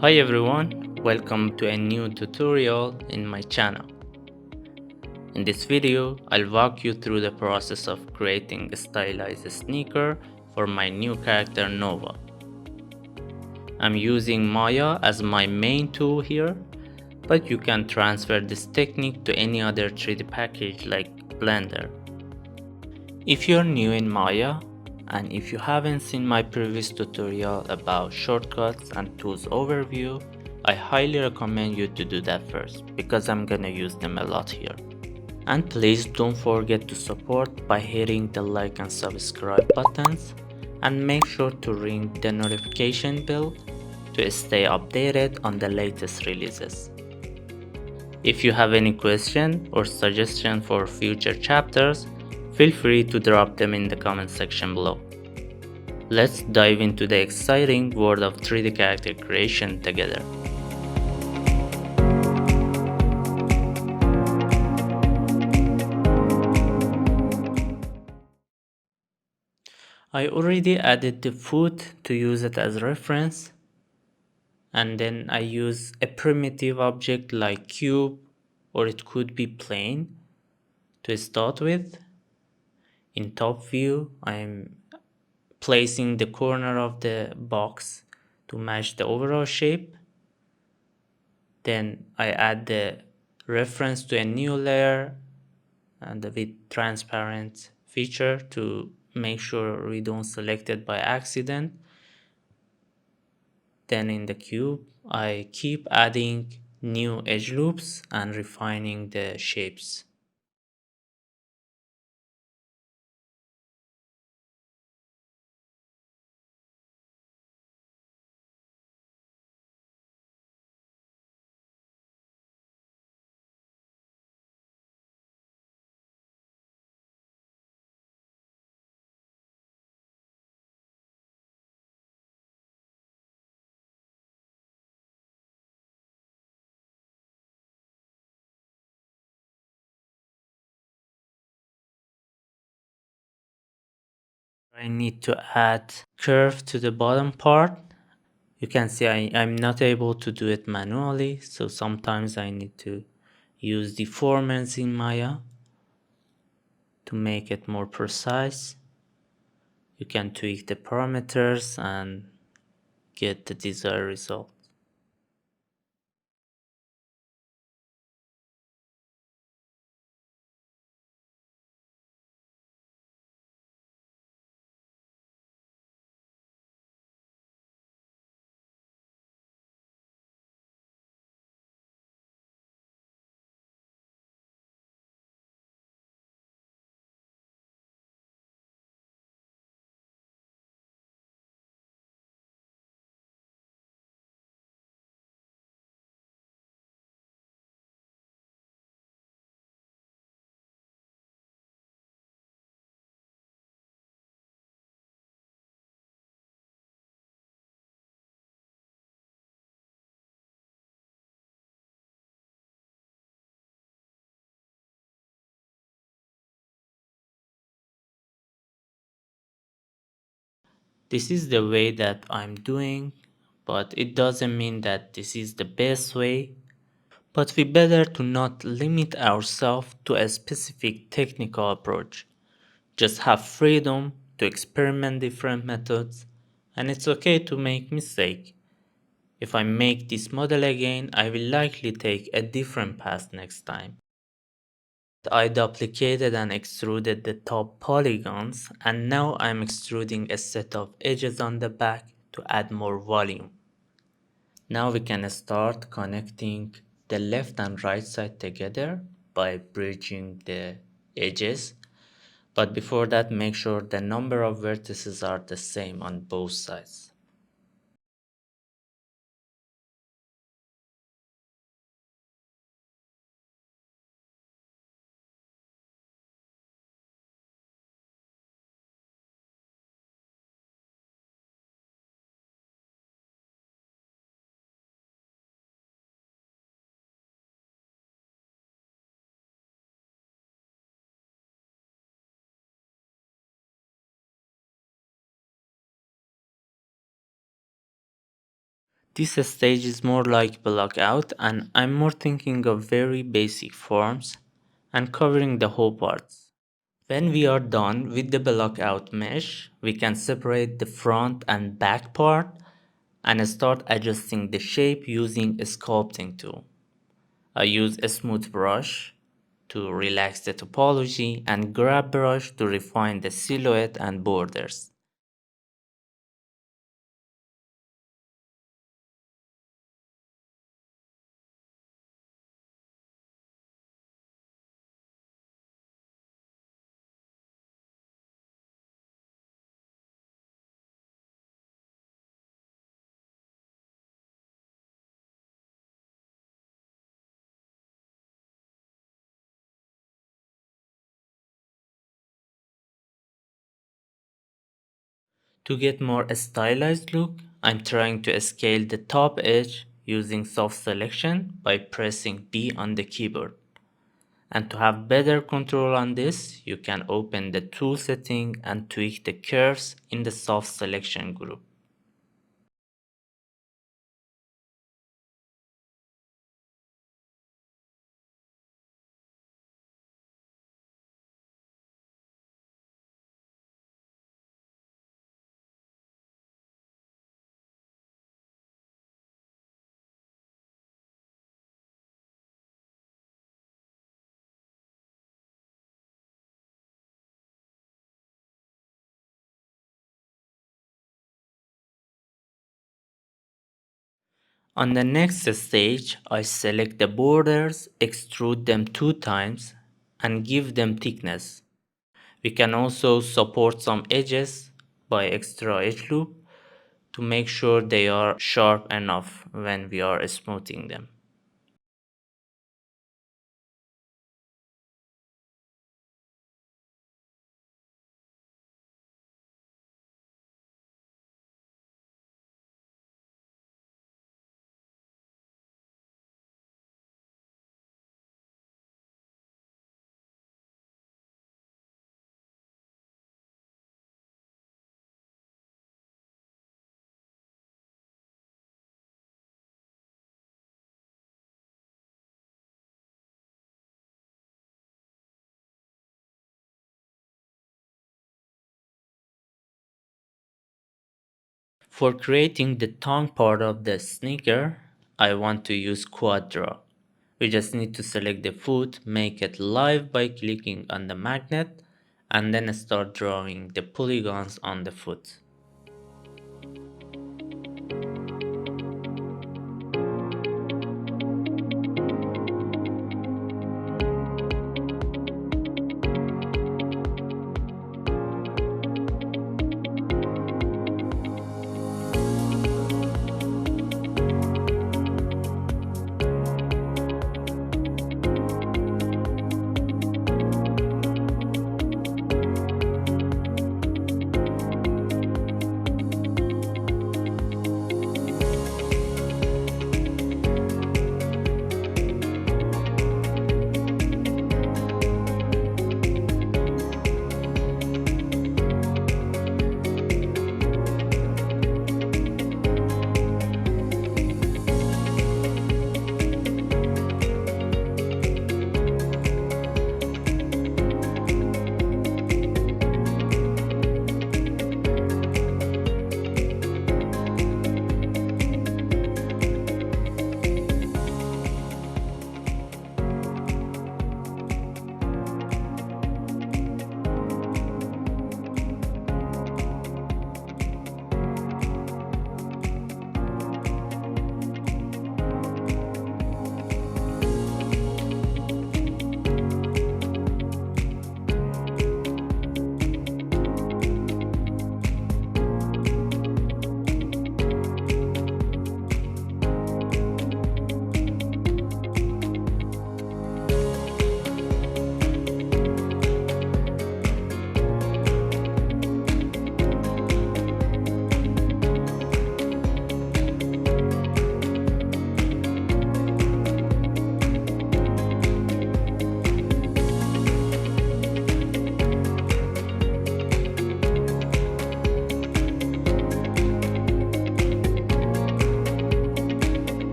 Hi everyone, welcome to a new tutorial in my channel. In this video, I'll walk you through the process of creating a stylized sneaker for my new character Nova. I'm using Maya as my main tool here, but you can transfer this technique to any other 3D package like Blender. If you're new in Maya, and if you haven't seen my previous tutorial about shortcuts and tools overview, I highly recommend you to do that first because I'm gonna use them a lot here. And please don't forget to support by hitting the like and subscribe buttons, and make sure to ring the notification bell to stay updated on the latest releases. If you have any question or suggestion for future chapters, feel free to drop them in the comment section below. Let's dive into the exciting world of 3D character creation together. I already added the foot to use it as reference, and then I use a primitive object like cube, or it could be plane, to start with. In top view, I'm placing the corner of the box to match the overall shape. Then I add the reference to a new layer and with transparent feature to make sure we don't select it by accident. Then in the cube, I keep adding new edge loops and refining the shapes. I need to add curve to the bottom part. You can see I'm not able to do it manually, so sometimes I need to use deformers in Maya to make it more precise. You can tweak the parameters and get the desired result. This is the way that I'm doing, but it doesn't mean that this is the best way. But we better to not limit ourselves to a specific technical approach. Just have freedom to experiment different methods, and it's okay to make mistake. If I make this model again, I will likely take a different path next time. I duplicated and extruded the top polygons, and now I'm extruding a set of edges on the back to add more volume. Now we can start connecting the left and right side together by bridging the edges. But before that, make sure the number of vertices are the same on both sides. This stage is more like block out, and I'm more thinking of very basic forms and covering the whole parts. When we are done with the block out mesh, we can separate the front and back part and start adjusting the shape using a sculpting tool. I use a smooth brush to relax the topology and grab brush to refine the silhouette and borders. To get more stylized look, I'm trying to scale the top edge using soft selection by pressing B on the keyboard. And to have better control on this, you can open the tool setting and tweak the curves in the soft selection group. On the next stage, I select the borders, extrude them 2 times, and give them thickness. We can also support some edges by extra edge loop to make sure they are sharp enough when we are smoothing them. For creating the tongue part of the sneaker, I want to use quad draw. We just need to select the foot, make it live by clicking on the magnet, and then start drawing the polygons on the foot.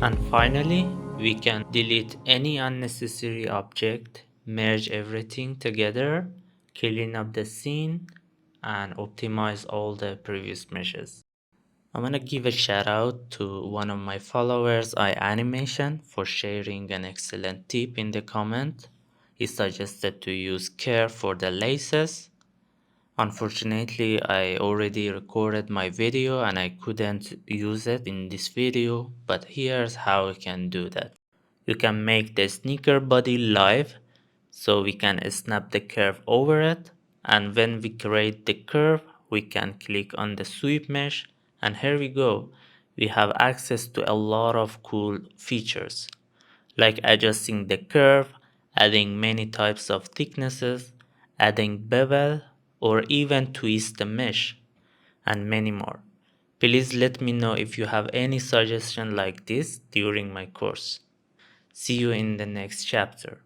And finally, we can delete any unnecessary object, merge everything together, clean up the scene, and optimize all the previous meshes. I want to give a shout out to one of my followers, iAnimation, for sharing an excellent tip in the comment. He suggested to use curve for the laces. Unfortunately, I already recorded my video and I couldn't use it in this video, but here's how we can do that. You can make the sneaker body live, so we can snap the curve over it, and when we create the curve, we can click on the sweep mesh, and here we go. We have access to a lot of cool features, like adjusting the curve, adding many types of thicknesses, adding bevel, or even twist the mesh, and many more. Please let me know if you have any suggestion like this during my course. See you in the next chapter.